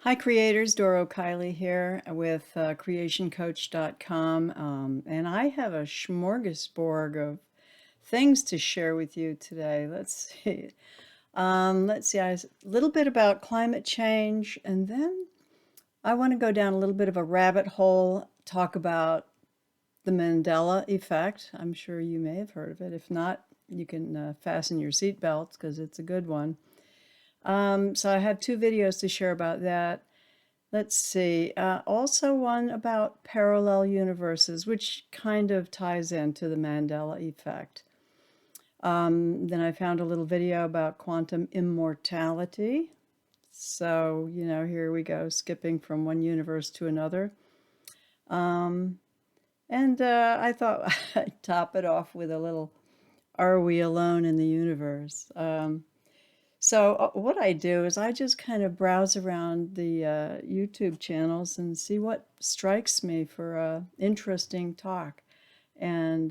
Hi creators, Doro Kiley here with creationcoach.com, and I have a smorgasbord of things to share with you today. Let's see, a little bit about climate change, and then I want to go down a little bit of a rabbit hole, talk about the Mandela Effect. I'm sure you may have heard of it. If not, you can fasten your seatbelts because it's a good one. So I have two videos to share about that. Let's see, also one about parallel universes, which kind of ties into the Mandela Effect. Then I found a little video about quantum immortality. So, here we go, skipping from one universe to another. And I thought I'd top it off with a little, Are We Alone in the Universe? So what I do is I just kind of browse around the YouTube channels and see what strikes me for interesting talk. And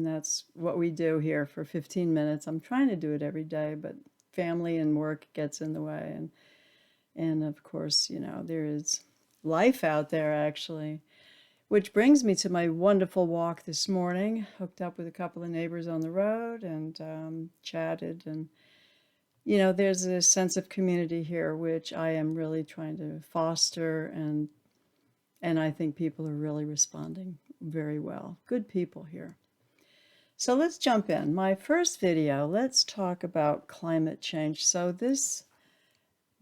that's what we do here for 15 minutes. I'm trying to do it every day, but family and work gets in the way. And of course, there is life out there actually. Which brings me to my wonderful walk this morning. Hooked up with a couple of neighbors on the road and chatted, and there's a sense of community here, which I am really trying to foster, and I think people are really responding very well. Good people here. So let's jump in. My first video, let's talk about climate change. So this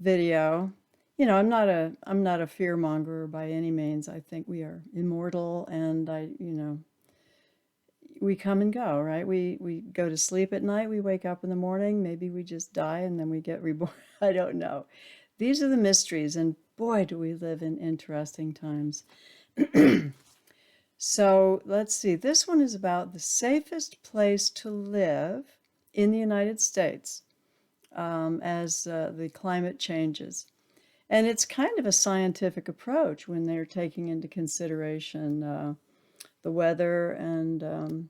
video, I'm not a fear monger by any means. I think we are immortal, and we come and go, right? We go to sleep at night, we wake up in the morning, maybe we just die and then we get reborn. I don't know. These are the mysteries, and boy, do we live in interesting times. So let's see. This one is about the safest place to live in the United States as the climate changes. And it's kind of a scientific approach when they're taking into consideration the weather and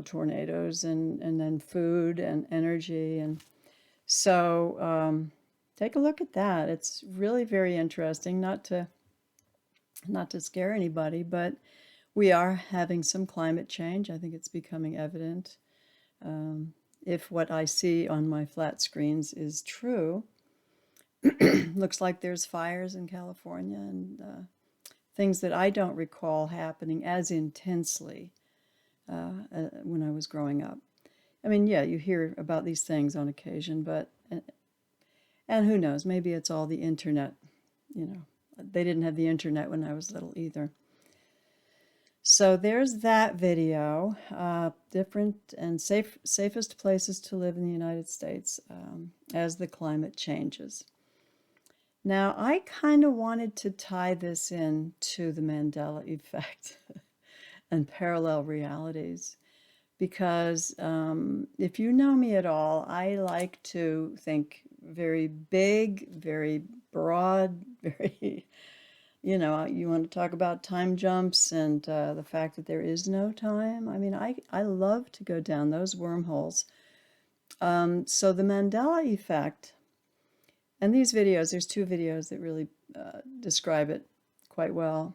tornadoes and then food and energy. And so take a look at that. It's really very interesting, not to scare anybody, but we are having some climate change. I think it's becoming evident. If what I see on my flat screens is true, looks like there's fires in California and things that I don't recall happening as intensely when I was growing up. I mean, yeah, you hear about these things on occasion, but, and who knows, maybe it's all the internet. They didn't have the internet when I was little either. So there's that video, different and safest places to live in the United States as the climate changes. Now, I kind of wanted to tie this in to the Mandela Effect and parallel realities, because if you know me at all, I like to think very big, very broad, very, you want to talk about time jumps and the fact that there is no time. I mean, I love to go down those wormholes. So the Mandela Effect, and these videos, there's two videos that really describe it quite well.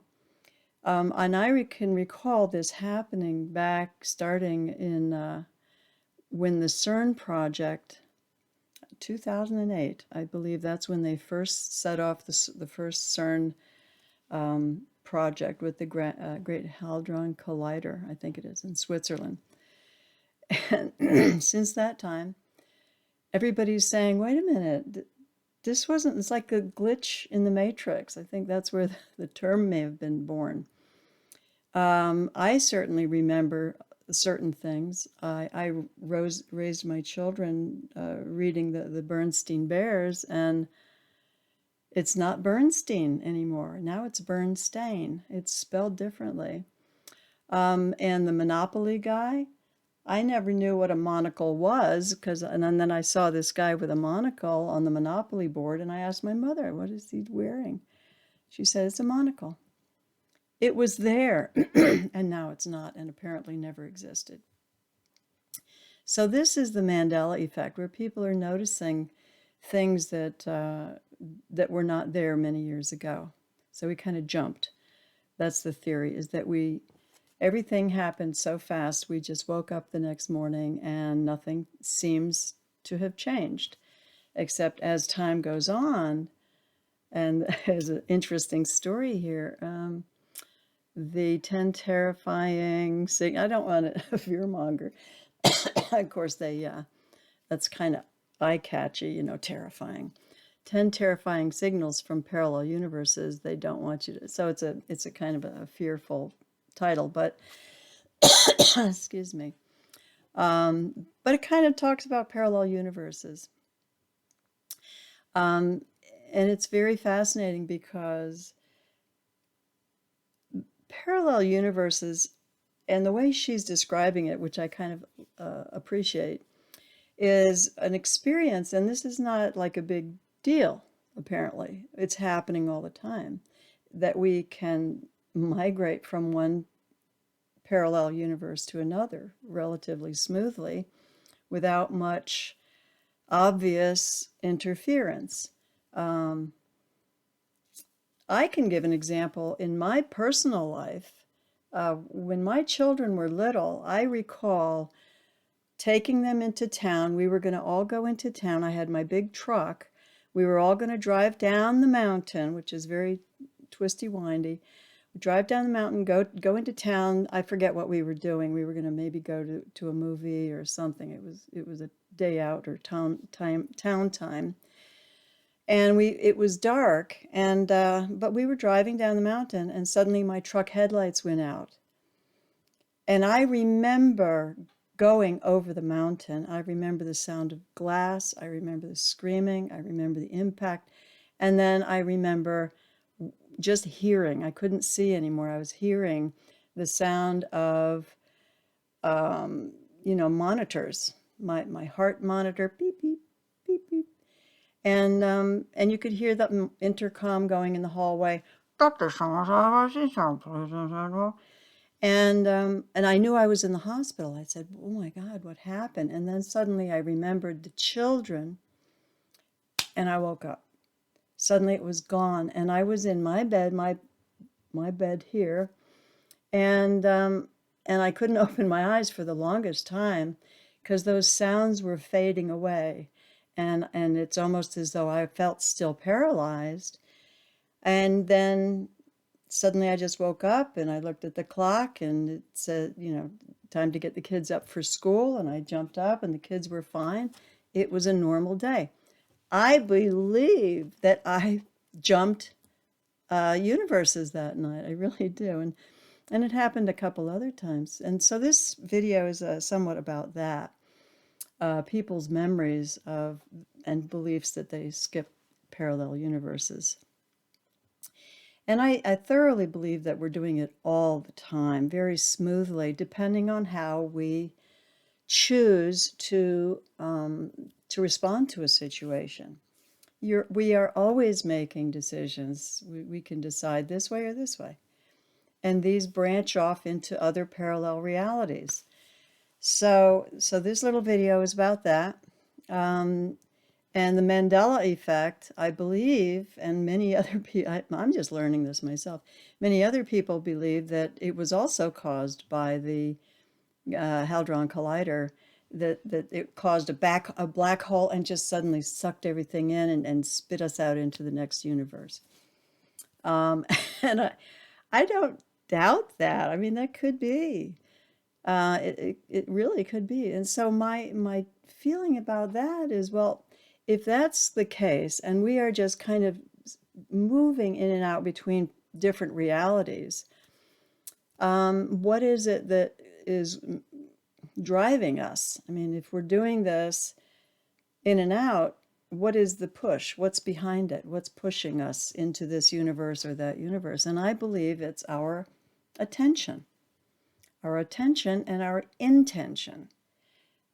And I can recall this happening back starting in when the CERN project, 2008, I believe that's when they first set off the first CERN project with the Great Hadron Collider, I think it is, in Switzerland. And since that time, everybody's saying, wait a minute, this wasn't, it's like a glitch in the matrix. I think that's where the term may have been born. I certainly remember certain things. I raised my children reading the Bernstein Bears, and it's not Bernstein anymore. Now it's Bernstein. It's spelled differently. And the Monopoly guy, I never knew what a monocle was, and then I saw this guy with a monocle on the Monopoly board, and I asked my mother, what is he wearing? She said, it's a monocle. It was there, and now it's not, and apparently never existed. So this is the Mandela Effect, where people are noticing things that that were not there many years ago. So we kind of jumped. That's the theory, is that everything happened so fast. We just woke up the next morning and nothing seems to have changed, except as time goes on. And there's an interesting story here. The 10 terrifying I don't want to fearmonger. Of course, that's kind of eye-catchy, terrifying. 10 terrifying signals from parallel universes they don't want you to. So it's a kind of a fearful title, but excuse me. But it kind of talks about parallel universes. And it's very fascinating because parallel universes, and the way she's describing it, which I kind of appreciate, is an experience, and this is not like a big deal, apparently. It's happening all the time, that we can migrate from one parallel universe to another relatively smoothly without much obvious interference. I can give an example in my personal life. When my children were little, I recall taking them into town. We were going to all go into town. I had my big truck. We were all going to drive down the mountain, which is very twisty, windy. We drive down the mountain, go into town. I forget what we were doing. We were going to maybe go to a movie or something. It was a day out or town time. And it was dark, and but we were driving down the mountain, and suddenly my truck headlights went out. And I remember going over the mountain. I remember the sound of glass. I remember the screaming. I remember the impact. And then I remember just hearing. I couldn't see anymore. I was hearing the sound of, monitors. My heart monitor, beep, beep, beep, beep. And you could hear the intercom going in the hallway. And I knew I was in the hospital. I said, "Oh my God, what happened?" And then suddenly I remembered the children, and I woke up. Suddenly it was gone, and I was in my bed, my bed here, and I couldn't open my eyes for the longest time because those sounds were fading away, and it's almost as though I felt still paralyzed. And then suddenly I just woke up and I looked at the clock and it said, time to get the kids up for school. And I jumped up and the kids were fine. It was a normal day. I believe that I jumped universes that night. I really do. And it happened a couple other times. And so this video is somewhat about that. People's memories of and beliefs that they skip parallel universes. And I thoroughly believe that we're doing it all the time, very smoothly, depending on how we choose to respond to a situation. We are always making decisions. We can decide this way or this way. And these branch off into other parallel realities. So this little video is about that. And the Mandela Effect, I believe, and many other people, I'm just learning this myself, many other people believe that it was also caused by the Hadron Collider, that it caused a black hole and just suddenly sucked everything in and spit us out into the next universe. And I don't doubt that. I mean, that could be. It really could be. And so my feeling about that is, well, if that's the case, and we are just kind of moving in and out between different realities, what is it that is driving us? I mean, if we're doing this in and out, what is the push? What's behind it? What's pushing us into this universe or that universe? And I believe it's our attention and our intention.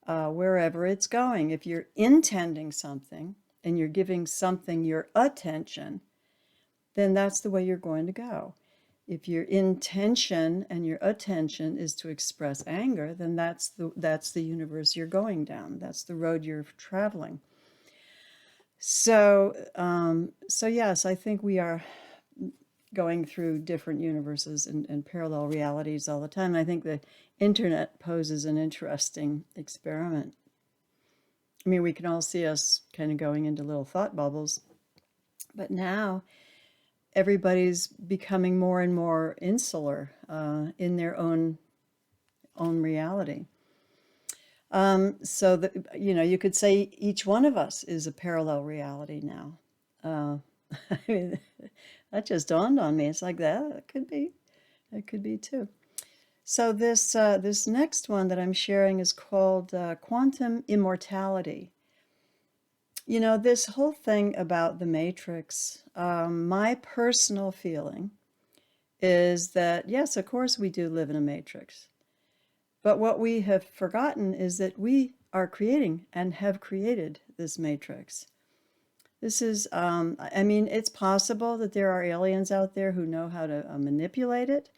Wherever it's going. If you're intending something and you're giving something your attention, then that's the way you're going to go. If your intention and your attention is to express anger, then that's the universe you're going down. That's the road you're traveling. So yes, I think we are going through different universes and parallel realities all the time. And I think the internet poses an interesting experiment. I mean, we can all see us kind of going into little thought bubbles, but now everybody's becoming more and more insular in their own reality. So that, you know, you could say each one of us is a parallel reality now. Uh, I mean, that just dawned on me. It's like that. It could be too. So this next one that I'm sharing is called quantum immortality. You know, this whole thing about the matrix, my personal feeling is that, yes, of course we do live in a matrix. But what we have forgotten is that we are creating and have created this matrix. This is, I mean, it's possible that there are aliens out there who know how to manipulate it,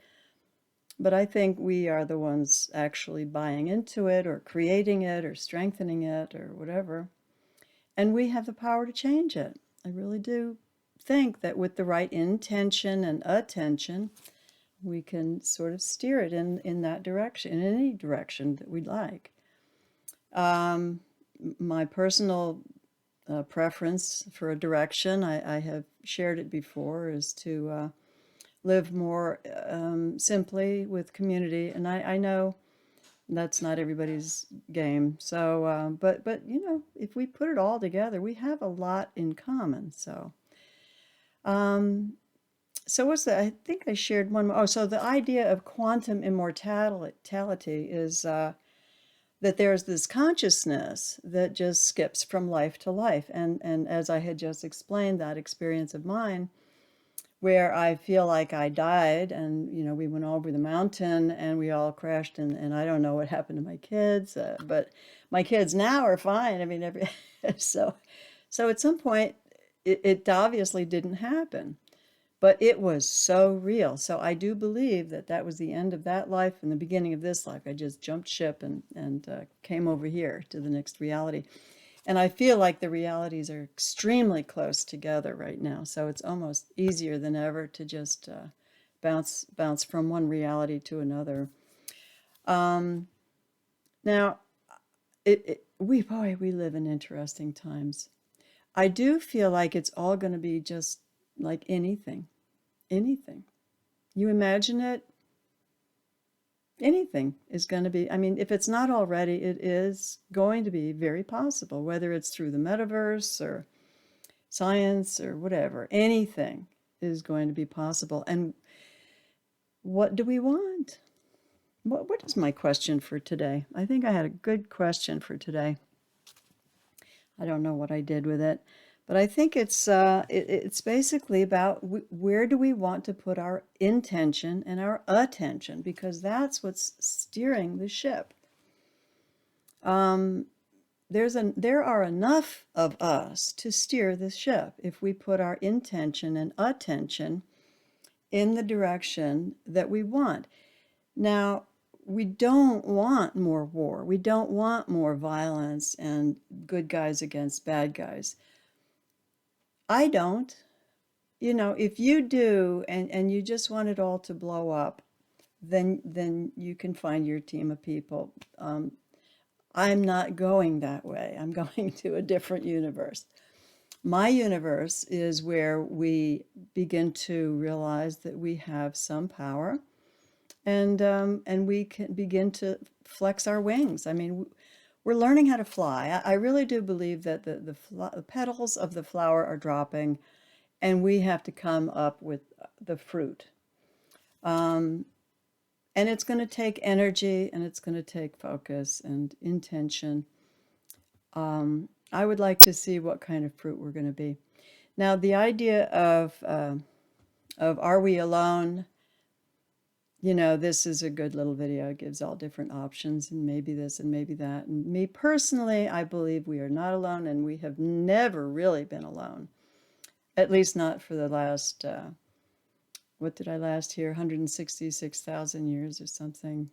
but I think we are the ones actually buying into it or creating it or strengthening it or whatever. And we have the power to change it. I really do think that with the right intention and attention, we can sort of steer it in that direction, in any direction that we'd like. Um, my personal preference for a direction, I have shared it before, is to live more simply with community. And I know that's not everybody's game. So, but you know, if we put it all together, we have a lot in common. Um, so what's that? I think I shared one more. Oh, so the idea of quantum immortality is that there's this consciousness that just skips from life to life. And as I had just explained, that experience of mine, where I feel like I died and, you know, we went over the mountain and we all crashed and I don't know what happened to my kids, but my kids now are fine. I mean, so, so at some point it obviously didn't happen, but it was so real. So I do believe that that was the end of that life and the beginning of this life. I just jumped ship and came over here to the next reality. And I feel like the realities are extremely close together right now. So it's almost easier than ever to just bounce from one reality to another. Um, Now, we live in interesting times. I do feel like it's all going to be just like anything. You imagine it, anything is going to be, I mean, if it's not already, it is going to be very possible, whether it's through the metaverse or science or whatever, anything is going to be possible. And what do we want? What is my question for today? I think I had a good question for today. I don't know what I did with it, but I think it's basically about where do we want to put our intention and our attention, because that's what's steering the ship. Um, there are enough of us to steer the ship if we put our intention and attention in the direction that we want. Now, we don't want more war. We don't want more violence and good guys against bad guys. I don't. You know, if you do and you just want it all to blow up, then you can find your team of people. I'm not going that way. I'm going to a different universe. My universe is where we begin to realize that we have some power and we can begin to flex our wings. I mean, we're learning how to fly. I really do believe that the petals of the flower are dropping and we have to come up with the fruit. Um, and it's going to take energy and it's going to take focus and intention. I would like to see what kind of fruit we're going to be. Now, the idea of are we alone? You know, this is a good little video. It gives all different options and maybe this and maybe that. And me personally, I believe we are not alone and we have never really been alone. At least not for the last, what did I last hear? 166,000 years or something.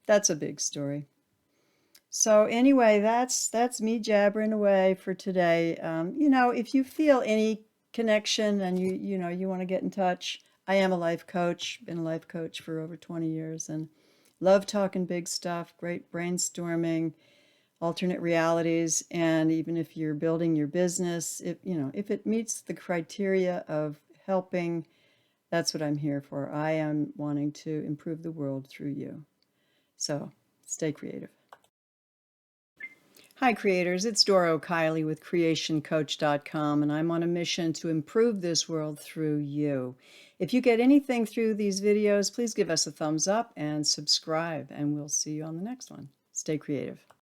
That's a big story. So anyway, that's me jabbering away for today. If you feel any connection and you want to get in touch, I am a life coach, been a life coach for over 20 years and love talking big stuff, great brainstorming, alternate realities, and even if you're building your business, if it meets the criteria of helping, that's what I'm here for. I am wanting to improve the world through you. So stay creative. Hi, creators. It's Doro Kiley with CreationCoach.com, and I'm on a mission to improve this world through you. If you get anything through these videos, please give us a thumbs up and subscribe, and we'll see you on the next one. Stay creative.